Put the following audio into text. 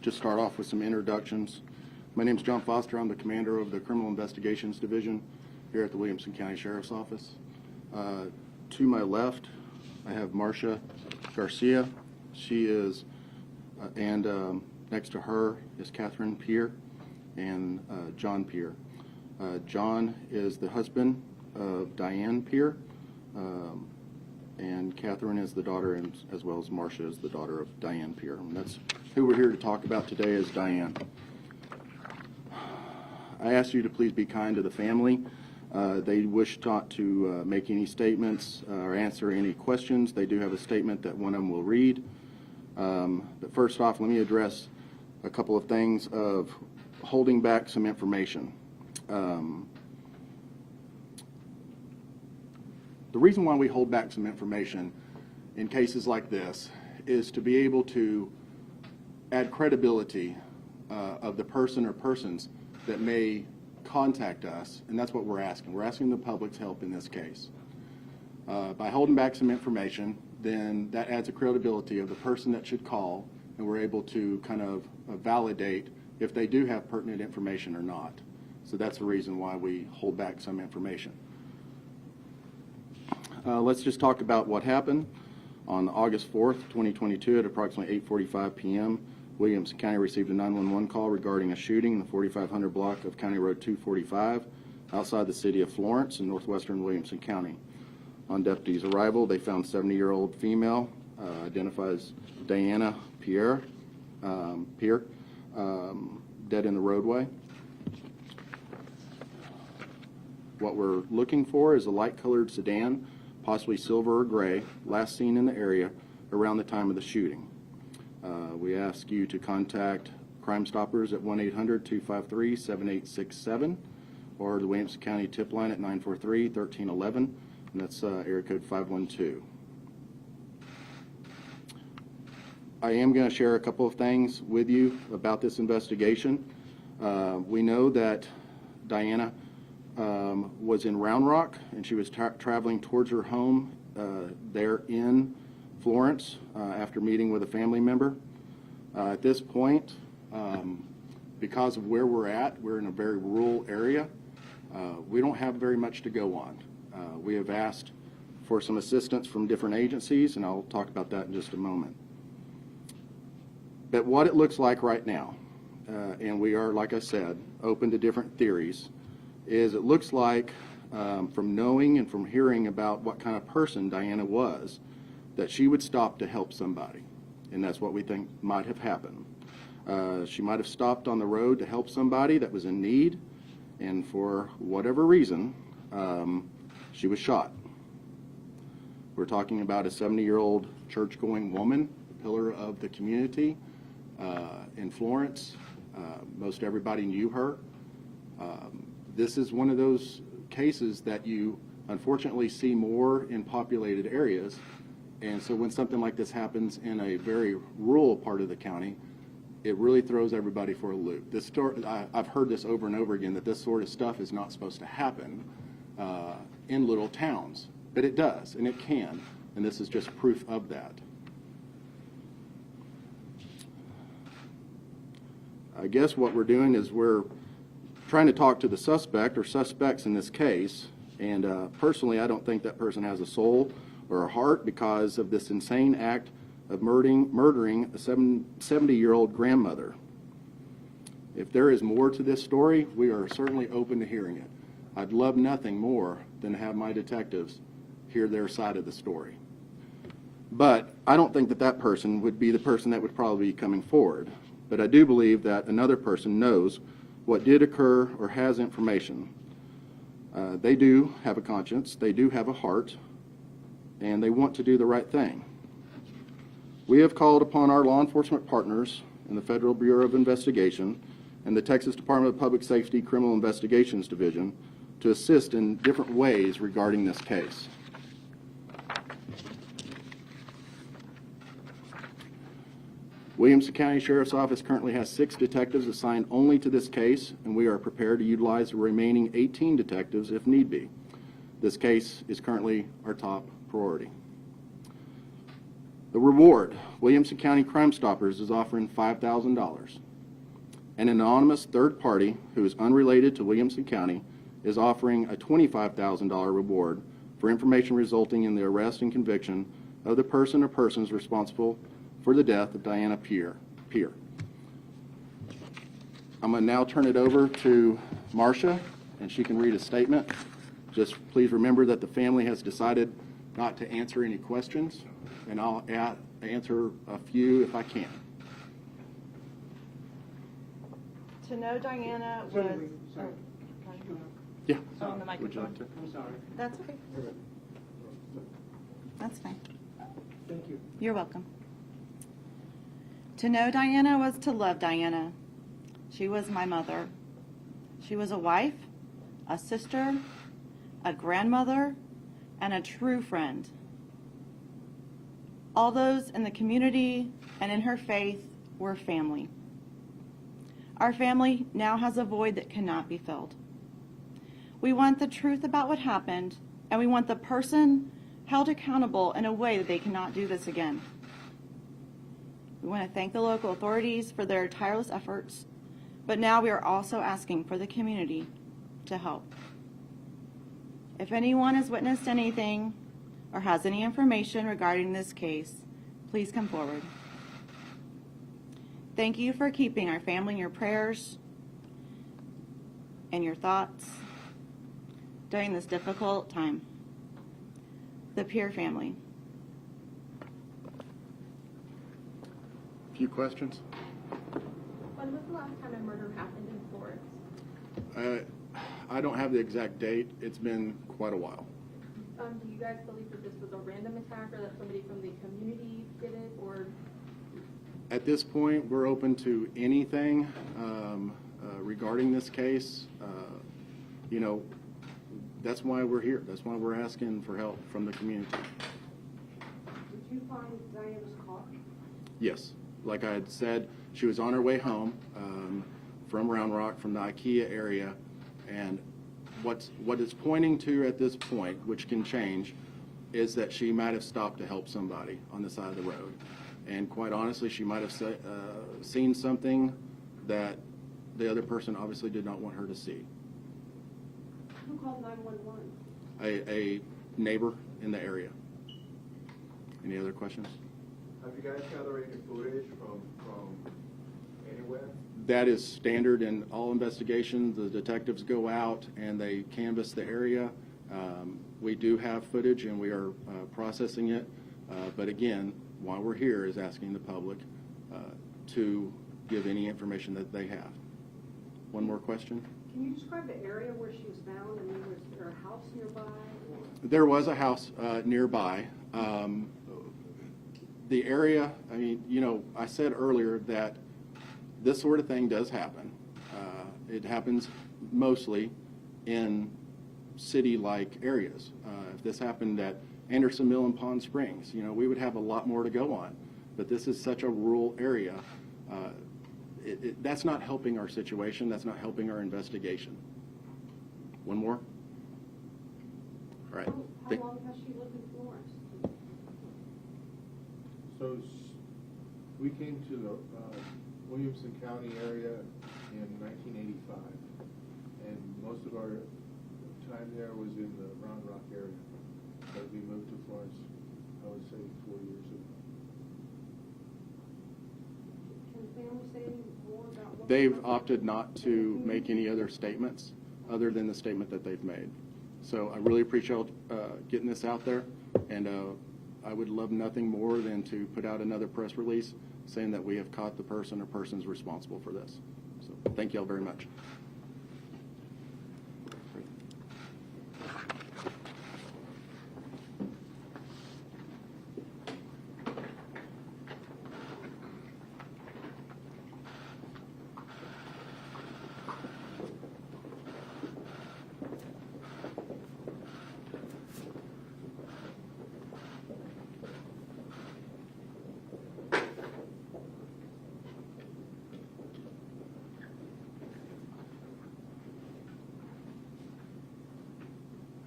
just start off with some introductions. My name is John Foster. I'm the commander of the Criminal Investigations Division here at the Williamson County Sheriff's Office. To my left, I have Marcia Garcia. She is, and next to her is Catherine Peer and John Peer. John is the husband of Diane Peer, and Catherine is the daughter, and as well as Marcia is the daughter of Diane Peer. And that's who we're here to talk about today is Diane. I ask you to please be kind to the family. They wish not to make any statements or answer any questions. They do have a statement that one of them will read. But first off, let me address a couple of things of holding back some information. The reason why we hold back some information in cases like this is to be able to add credibility of the person or persons that may contact us, and that's what we're asking. We're asking the public's help in this case. By holding back some information, then that adds a credibility of the person that should call, and we're able to kind of validate if they do have pertinent information or not. So that's the reason why we hold back some information. Let's just talk about what happened on August 4th, 2022 at approximately 8:45 p.m. Williamson County received a 911 call regarding a shooting in the 4500 block of County Road 245 outside the city of Florence in northwestern Williamson County. On deputies' arrival, they found 70-year-old female, identified as Diana Peer, dead in the roadway. What we're looking for is a light-colored sedan, possibly silver or gray, last seen in the area around the time of the shooting. We ask you to contact Crime Stoppers at 1-800-253-7867 or the Williamson County tip line at 943-1311, and that's area code 512. I am going to share a couple of things with you about this investigation. We know that Diana was in Round Rock, and she was traveling towards her home there in Florence after meeting with a family member. At this point, because of where we're at, we're in a very rural area. We don't have very much to go on. We have asked for some assistance from different agencies, and I'll talk about that in just a moment. But what it looks like right now, and we are, like I said, open to different theories, is it looks like from knowing and from hearing about what kind of person Diana was, that she would stop to help somebody. And that's what we think might have happened. She might have stopped on the road to help somebody that was in need, and for whatever reason, she was shot. We're talking about a 70-year-old church-going woman, a pillar of the community in Florence. Most everybody knew her. This is one of those cases that you unfortunately see more in populated areas. And so when something like this happens in a very rural part of the county, it really throws everybody for a loop. This story, I've heard this over and over again, that this sort of stuff is not supposed to happen in little towns. But it does, and it can, and this is just proof of that. I guess what we're doing is we're trying to talk to the suspect or suspects in this case, and personally I don't think that person has a soul or a heart because of this insane act of murdering a 70-year-old grandmother. If there is more to this story, we are certainly open to hearing it. I'd love nothing more than to have my detectives hear their side of the story. But I don't think that that person would be the person that would probably be coming forward. But I do believe that another person knows what did occur or has information. They do have a conscience, they do have a heart, and they want to do the right thing. We have called upon our law enforcement partners in the Federal Bureau of Investigation and the Texas Department of Public Safety Criminal Investigations Division to assist in different ways regarding this case. Williamson County Sheriff's Office currently has 6 detectives assigned only to this case, and we are prepared to utilize the remaining 18 detectives if need be. This case is currently our top priority. The reward, Williamson County Crime Stoppers is offering $5,000. An anonymous third party who is unrelated to Williamson County is offering a $25,000 reward for information resulting in the arrest and conviction of the person or persons responsible for the death of Diana Peer. I'm going to now turn it over to Marcia, and she can read a statement. Just please remember that the family has decided not to answer any questions, and I'll answer a few if I can. To know Diana was... Sorry. Yeah. On the Would you microphone. like to? I'm sorry. That's okay. That's fine. Thank you. You're welcome. To know Diana was to love Diana. She was my mother. She was a wife, a sister, a grandmother, and a true friend. All those in the community and in her faith were family. Our family now has a void that cannot be filled. We want the truth about what happened, and we want the person held accountable in a way that they cannot do this again. We want to thank the local authorities for their tireless efforts, but now we are also asking for the community to help. If anyone has witnessed anything or has any information regarding this case, please come forward. Thank you for keeping our family in your prayers and your thoughts during this difficult time. The Peer family. A few questions? When was the last time a murder happened in Florence? I don't have the exact date. It's been quite a while. Do you guys believe that this was a random attack, or that somebody from the community did it, or? At this point, we're open to anything regarding this case. You know, that's why we're here. That's why we're asking for help from the community. Did you find Diana's car? Yes. Like I had said, she was on her way home from Round Rock, from the IKEA area, and what it's pointing to at this point, which can change, is that she might have stopped to help somebody on the side of the road. And quite honestly, she might have seen something that the other person obviously did not want her to see. Who called 911? A neighbor in the area. Any other questions? Have you guys gathered any footage from anywhere? That is standard in all investigations. The detectives go out and they canvass the area. We do have footage and we are processing it. But again, why we're here is asking the public to give any information that they have. One more question? Can you describe the area where she was found? I mean, was there a house nearby? There was a house nearby. The area, I mean, you know, I said earlier that this sort of thing does happen. It happens mostly in city-like areas. If this happened at Anderson Mill and Pond Springs, you know, we would have a lot more to go on. But this is such a rural area. That's not helping our situation. That's not helping our investigation. One more? All right. How long has she lived in Florence? So we came to the Williamson County area in 1985, and most of our time there was in the Round Rock area. But we moved to Florence, I would say, 4 years ago. Can the family say any more about what? They've opted not to make any other statements other than the statement that they've made. So I really appreciate getting this out there, and I would love nothing more than to put out another press release saying that we have caught the person or persons responsible for this. So thank you all very much.